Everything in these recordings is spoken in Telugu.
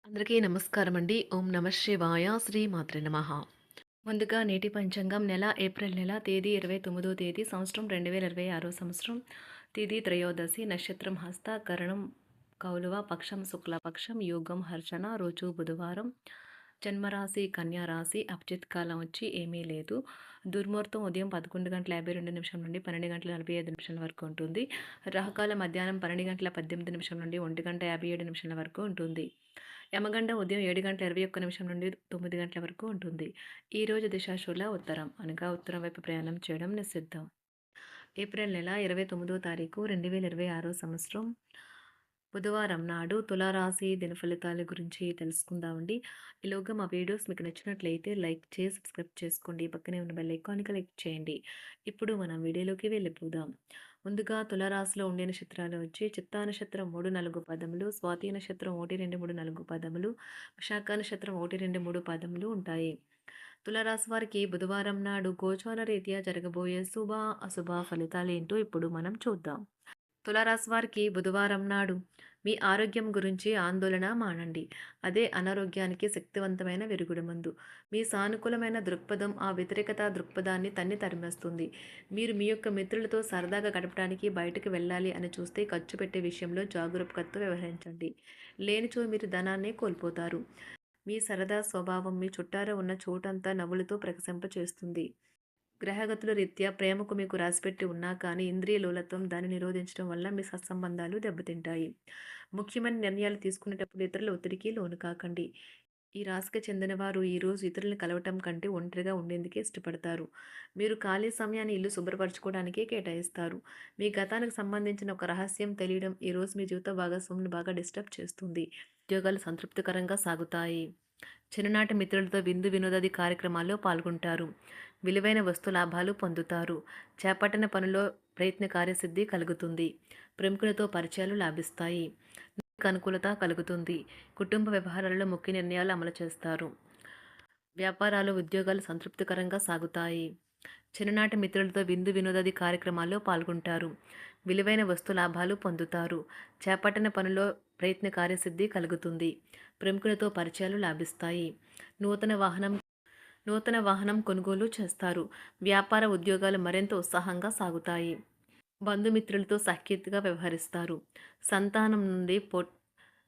అందరికీ నమస్కారం అండి. ఓం నమ శివాయ. శ్రీ మాత్రే నమః. ముందుగా నేటి పంచాంగం నెల ఏప్రిల్ నెల తేదీ 29వ తేదీ సంవత్సరం 2026 సంవత్సరం తిథి త్రయోదశి నక్షత్రం హస్త కరణం కౌలువ పక్షం శుక్లపక్షం యోగం హర్షణ రోజు బుధవారం జన్మరాశి కన్యా రాశి అభిజిత్ కాలం వచ్చి ఏమీ లేదు. దుర్ముహూర్తం ఉదయం 11:52 నుండి 12:45 వరకు ఉంటుంది. రాహుకాలం మధ్యాహ్నం 12:18 నుండి 1:57 వరకు ఉంటుంది. యమగండ ఉదయం 7:21 నుండి 9 గంటల వరకు ఉంటుంది. ఈరోజు దిశాశూల ఉత్తరం అనగా ఉత్తరం వైపు ప్రయాణం చేయడం నిషిద్ధం. ఏప్రిల్ నెల 29వ తారీఖు 2026 సంవత్సరం బుధవారం నాడు తులారాశి దిన ఫలితాల గురించి తెలుసుకుందామండి. ఈలోగా మా వీడియోస్ మీకు నచ్చినట్లయితే లైక్ చేసి సబ్స్క్రైబ్ చేసుకోండి. పక్కనే ఉన్న బెల్ ఐకాన్ క్లిక్ చేయండి. ఇప్పుడు మనం వీడియోలోకి వెళ్ళిపోదాం. ముందుగా తులారాశిలో ఉండే నక్షత్రాలు వచ్చి చిత్తా నక్షత్రం 3, 4 పదములు, స్వాతి నక్షత్రం 1, 2, 3, 4 పదములు, విశాఖ నక్షత్రం 1, 2, 3 పదములు ఉంటాయి. తులారాశి వారికి బుధవారం నాడు గోచార రీత్యా జరగబోయే శుభ అశుభ ఫలితాలు ఏంటో ఇప్పుడు మనం చూద్దాం. తులారాశి వారికి బుధవారం నాడు మీ ఆరోగ్యం గురించి ఆందోళన మానండి. అదే అనారోగ్యానికి శక్తివంతమైన విరుగుడుమందు. మీ సానుకూలమైన దృక్పథం ఆ వ్యతిరేకత దృక్పథాన్ని తన్ని తరిమేస్తుంది. మీరు మీ యొక్క మిత్రులతో సరదాగా గడపడానికి బయటకు వెళ్ళాలి అని చూస్తే ఖర్చు పెట్టే విషయంలో జాగరూకతతో వ్యవహరించండి. లేనిచో మీరు ధనాన్ని కోల్పోతారు. మీ సరదా స్వభావం మీ చుట్టారా ఉన్న చోటంతా నవ్వులతో ప్రకాశింపచేస్తుంది. గ్రహగతుల రీత్యా ప్రేమకు మీకు రాసిపెట్టి ఉన్నా కానీ ఇంద్రియ లోలత్వం దాన్ని నిరోధించడం వల్ల మీ సత్సంబంధాలు దెబ్బతింటాయి. ముఖ్యమైన నిర్ణయాలు తీసుకునేటప్పుడు ఇతరుల ఒత్తిడికి లోను కాకండి. ఈ రాశికి చెందిన వారు ఈరోజు ఇతరులను కలవటం కంటే ఒంటరిగా ఉండేందుకే ఇష్టపడతారు. మీరు ఖాళీ సమయాన్ని ఇల్లు శుభ్రపరచుకోవడానికే కేటాయిస్తారు. మీ గతానికి సంబంధించిన ఒక రహస్యం తెలియడం ఈరోజు మీ జీవిత భాగస్వామిని బాగా డిస్టర్బ్ చేస్తుంది. ఉద్యోగాలు సంతృప్తికరంగా సాగుతాయి. చిన్ననాటి మిత్రులతో విందు వినోదాది కార్యక్రమాల్లో పాల్గొంటారు. విలువైన వస్తు లాభాలు పొందుతారు. చేపట్టిన పనిలో ప్రయత్న కార్యసిద్ధి కలుగుతుంది. ప్రముఖులతో పరిచయాలు లాభిస్తాయి. అనుకూలత కలుగుతుంది. కుటుంబ వ్యవహారాలలో ముఖ్య నిర్ణయాలు అమలు చేస్తారు. వ్యాపారాలు ఉద్యోగాలు సంతృప్తికరంగా సాగుతాయి. చిన్ననాటి మిత్రులతో విందు వినోదాది కార్యక్రమాల్లో పాల్గొంటారు. విలువైన వస్తు లాభాలు పొందుతారు. చేపట్టిన పనిలో ప్రయత్న కార్యసిద్ధి కలుగుతుంది. ప్రముఖులతో పరిచయాలు లాభిస్తాయి. నూతన వాహనం కొనుగోలు చేస్తారు. వ్యాపార ఉద్యోగాలు మరింత ఉత్సాహంగా సాగుతాయి. బంధుమిత్రులతో సఖ్యతగా వ్యవహరిస్తారు. సంతానం నుండి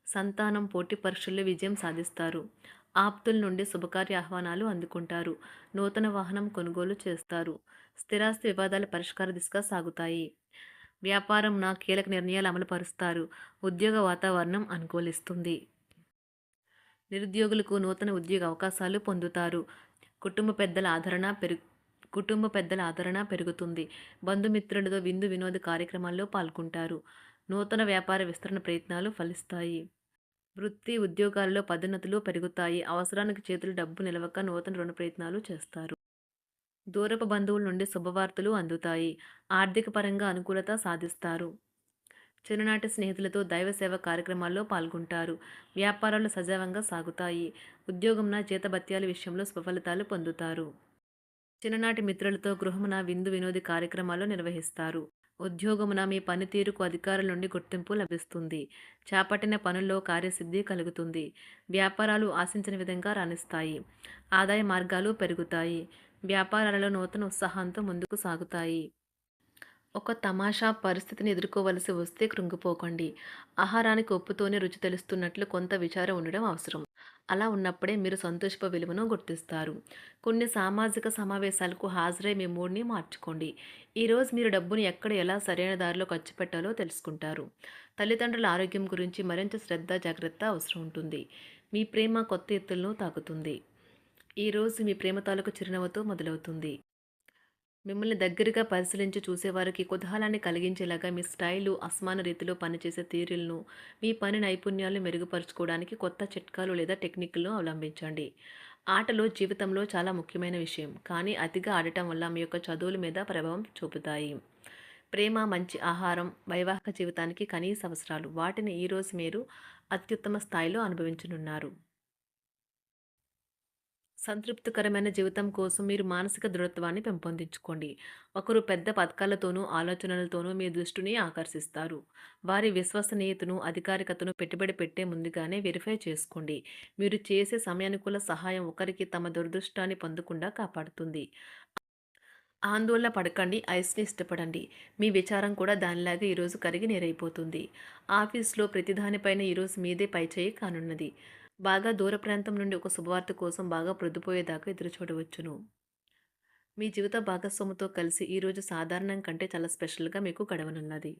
సంతానం పోటీ పరీక్షల్లో విజయం సాధిస్తారు. ఆప్తుల నుండి శుభకార్య ఆహ్వానాలు అందుకుంటారు. నూతన వాహనం కొనుగోలు చేస్తారు. స్థిరాస్తి వివాదాల పరిష్కార దిశగా సాగుతాయి. వ్యాపారం కీలక నిర్ణయాలు అమలు పరుస్తారు. ఉద్యోగ వాతావరణం అనుకూలిస్తుంది. నిరుద్యోగులకు నూతన ఉద్యోగ అవకాశాలు పొందుతారు. కుటుంబ పెద్దల ఆదరణ పెరుగుతుంది. బంధుమిత్రులతో విందు వినోద కార్యక్రమాల్లో పాల్గొంటారు. నూతన వ్యాపార విస్తరణ ప్రయత్నాలు ఫలిస్తాయి. వృత్తి ఉద్యోగాల్లో పదోన్నతులు పెరుగుతాయి. అవసరానికి చేతులు డబ్బు నిలవక నూతన రుణ ప్రయత్నాలు చేస్తారు. దూరపు బంధువుల నుండి శుభవార్తలు అందుతాయి. ఆర్థిక పరంగా అనుకూలత సాధిస్తారు. చిన్ననాటి స్నేహితులతో దైవ సేవ కార్యక్రమాల్లో పాల్గొంటారు. వ్యాపారాలు సజావంగా సాగుతాయి. ఉద్యోగంన జీతభత్యాల విషయంలో స్వఫలితాలు పొందుతారు. చిన్ననాటి మిత్రులతో గృహమున విందు వినోది కార్యక్రమాలు నిర్వహిస్తారు. ఉద్యోగమున మీ పనితీరుకు అధికారుల నుండి గుర్తింపు లభిస్తుంది. చేపట్టిన పనుల్లో కార్యసిద్ధి కలుగుతుంది. వ్యాపారాలు ఆశించిన విధంగా రాణిస్తాయి. ఆదాయ మార్గాలు పెరుగుతాయి. వ్యాపారాలలో నూతన ఉత్సాహంతో ముందుకు సాగుతాయి. ఒక తమాషా పరిస్థితిని ఎదుర్కోవలసి వస్తే కృంగిపోకండి. ఆహారానికి ఉప్పుతోనే రుచి తెలుస్తున్నట్లు కొంత విచారం ఉండడం అవసరం. అలా ఉన్నప్పుడే మీరు సంతోషపు విలువను గుర్తిస్తారు. కొన్ని సామాజిక సమావేశాలకు హాజరై మీ మూడ్ని మార్చుకోండి. ఈరోజు మీరు డబ్బుని ఎక్కడ ఎలా సరైన దారిలో ఖర్చు పెట్టాలో తెలుసుకుంటారు. తల్లిదండ్రుల ఆరోగ్యం గురించి మరింత శ్రద్ధ జాగ్రత్త అవసరం ఉంటుంది. మీ ప్రేమ కొత్త ఎత్తులను తాకుతుంది. ఈరోజు మీ ప్రేమ తాలూకు చిరునవ్వుతో మొదలవుతుంది. మిమ్మల్ని దగ్గరగా పరిశీలించి చూసేవారికి కుతూహలాన్ని కలిగించేలాగా మీ స్టైలు, అసమాన రీతిలో పనిచేసే తీరులను, మీ పని నైపుణ్యాలను మెరుగుపరుచుకోవడానికి కొత్త చిట్కాలు లేదా టెక్నిక్లను అవలంబించండి. ఆటలు జీవితంలో చాలా ముఖ్యమైన విషయం, కానీ అతిగా ఆడటం వల్ల మీ యొక్క చదువుల మీద ప్రభావం చూపుతాయి. ప్రేమ, మంచి ఆహారం, వైవాహిక జీవితానికి కనీస అవసరాలు. వాటిని ఈరోజు మీరు అత్యుత్తమ స్థాయిలో అనుభవించనున్నారు. సంతృప్తికరమైన జీవితం కోసం మీరు మానసిక దృఢత్వాన్ని పెంపొందించుకోండి. ఒకరు పెద్ద పథకాలతోనూ, ఆలోచనలతోనూ మీ దృష్టిని ఆకర్షిస్తారు. వారి విశ్వసనీయతను, అధికారికతను పెట్టుబడి పెట్టే ముందుగానే వెరిఫై చేసుకోండి. మీరు చేసే సమయానుకూల సహాయం ఒకరికి తమ దురదృష్టాన్ని పొందకుండా కాపాడుతుంది. ఆందోళన పడకండి. ఐస్‌ని ఇష్టపడండి. మీ విచారం కూడా దానిలాగే ఈరోజు కరిగి నీరైపోతుంది. ఆఫీస్‌లో ప్రతి దానిపైన ఈరోజు మీదే పైచేయి కానున్నది. బాగా దూర ప్రాంతం నుండి ఒక శుభవార్త కోసం బాగా ప్రొద్దుపోయేదాకా ఎదురుచూడవచ్చును. మీ జీవిత భాగస్వామితో కలిసి ఈరోజు సాధారణం కంటే చాలా స్పెషల్‌గా మీకు గడవనున్నది.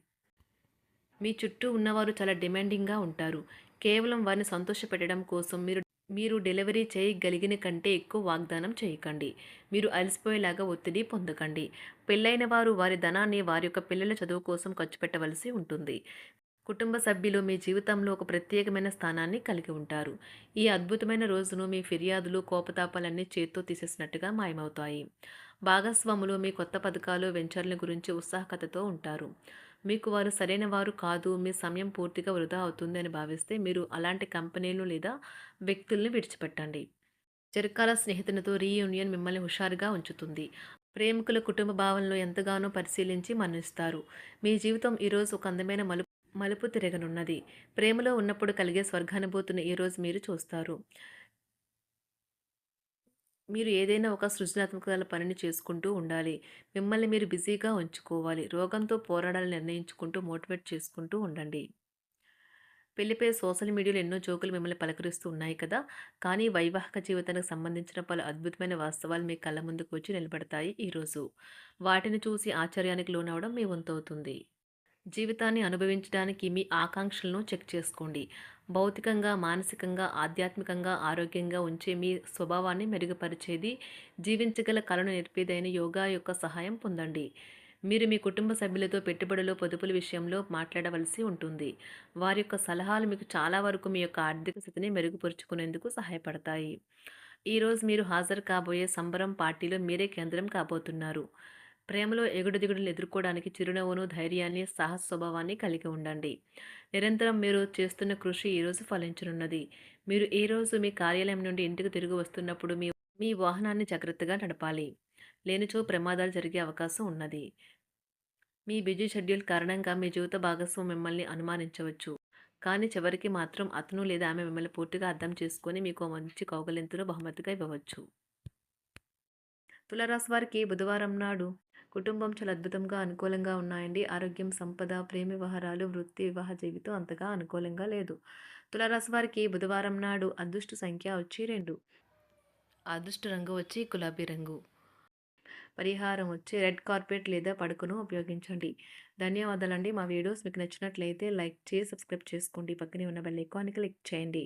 మీ చుట్టూ ఉన్నవారు చాలా డిమాండింగ్‌గా ఉంటారు. కేవలం వారిని సంతోషపెట్టడం కోసం మీరు మీరు డెలివరీ చేయగలిగిన కంటే ఎక్కువ వాగ్దానం చేయకండి. మీరు అలసిపోయేలాగా ఒత్తిడి పొందకండి. పెళ్ళైన వారు వారి ధనాన్ని వారి యొక్క పిల్లల చదువు కోసం ఖర్చు పెట్టవలసి ఉంటుంది. కుటుంబ సభ్యులు మీ జీవితంలో ఒక ప్రత్యేకమైన స్థానాన్ని కలిగి ఉంటారు. ఈ అద్భుతమైన రోజును మీ ఫిర్యాదులు, కోపతాపాలన్నీ చేత్తో తీసేసినట్టుగా మాయమవుతాయి. భాగస్వాములు మీ కొత్త పథకాలు, వెంచర్ల గురించి ఉత్సాహకతతో ఉంటారు. మీకు వారు సరైన వారు కాదు, మీ సమయం పూర్తిగా వృధా అవుతుంది అని భావిస్తే మీరు అలాంటి కంపెనీలు లేదా వ్యక్తుల్ని విడిచిపెట్టండి. చిరకాల స్నేహితునితో రీయూనియన్ మిమ్మల్ని హుషారుగా ఉంచుతుంది. ప్రేమికుల కుటుంబ భావనలు ఎంతగానో పరిశీలించి మన్నిస్తారు. మీ జీవితం ఈరోజు ఒక అందమైన మలుపు తిరగనున్నది. ప్రేమలో ఉన్నప్పుడు కలిగే స్వర్గానుభూతిని ఈరోజు మీరు చూస్తారు. మీరు ఏదైనా ఒక సృజనాత్మక పనిని చేసుకుంటూ ఉండాలి. మిమ్మల్ని మీరు బిజీగా ఉంచుకోవాలి. రోగంతో పోరాడాలని నిర్ణయించుకుంటూ మోటివేట్ చేసుకుంటూ ఉండండి. పెళ్లిపై సోషల్ మీడియాలో ఎన్నో జోకులు మిమ్మల్ని పలకరిస్తూ ఉన్నాయి కదా! కానీ వైవాహిక జీవితానికి సంబంధించిన పలు అద్భుతమైన వాస్తవాలు మీ కళ్ళ ముందుకు వచ్చి నిలబడతాయి ఈరోజు. వాటిని చూసి ఆశ్చర్యానికి లోనవ్వడం మీ వంతవుతుంది. జీవితాన్ని అనుభవించడానికి మీ ఆకాంక్షలను చెక్ చేసుకోండి. భౌతికంగా, మానసికంగా, ఆధ్యాత్మికంగా ఆరోగ్యంగా ఉంచే మీ స్వభావాన్ని మెరుగుపరిచేది, జీవించగల కళను నేర్పేదైన యోగా యొక్క సహాయం పొందండి. మీరు మీ కుటుంబ సభ్యులతో పెట్టుబడులు, పొదుపుల విషయంలో మాట్లాడవలసి ఉంటుంది. వారి యొక్క సలహాలు మీకు చాలా వరకు మీ యొక్క ఆర్థిక స్థితిని మెరుగుపరుచుకునేందుకు సహాయపడతాయి. ఈరోజు మీరు హాజరు కాబోయే సంబరం పార్టీలో మీరే కేంద్రం కాబోతున్నారు. ప్రేమలో ఎగుడుదిగుడులను ఎదుర్కోవడానికి చిరునవ్వును, ధైర్యాన్ని, సాహస స్వభావాన్ని కలిగి ఉండండి. నిరంతరం మీరు చేస్తున్న కృషి ఈరోజు ఫలించనున్నది. మీరు ఈ రోజు మీ కార్యాలయం నుండి ఇంటికి తిరిగి వస్తున్నప్పుడు మీ మీ వాహనాన్ని జాగ్రత్తగా నడపాలి. లేనిచో ప్రమాదాలు జరిగే అవకాశం ఉన్నది. మీ బిజీ షెడ్యూల్ కారణంగా మీ జీవిత భాగస్వామి మిమ్మల్ని అనుమానించవచ్చు. కానీ చివరికి మాత్రం అతను లేదా ఆమె మిమ్మల్ని పూర్తిగా అర్థం చేసుకొని మీకు ఓ మంచి కౌగిలింతను బహుమతిగా ఇవ్వవచ్చు. తులారాశి వారికి బుధవారం నాడు కుటుంబం చాలా అద్భుతంగా అనుకూలంగా ఉన్నాయండి. ఆరోగ్యం, సంపద, ప్రేమ వ్యవహారాలు, వృత్తి, వివాహ జీవితం అంతగా అనుకూలంగా లేదు. తులారాశి వారికి బుధవారం నాడు అదృష్ట సంఖ్య వచ్చి 2. అదృష్ట రంగు వచ్చి గులాబీ రంగు. పరిహారం వచ్చి రెడ్ కార్పెట్ లేదా పడుకును ఉపయోగించండి. ధన్యవాదాలండి. మా వీడియోస్ మీకు నచ్చినట్లయితే లైక్ చేసి సబ్స్క్రైబ్ చేసుకోండి. పక్కనే ఉన్న బెల్ ఐకాన్ని క్లిక్ చేయండి.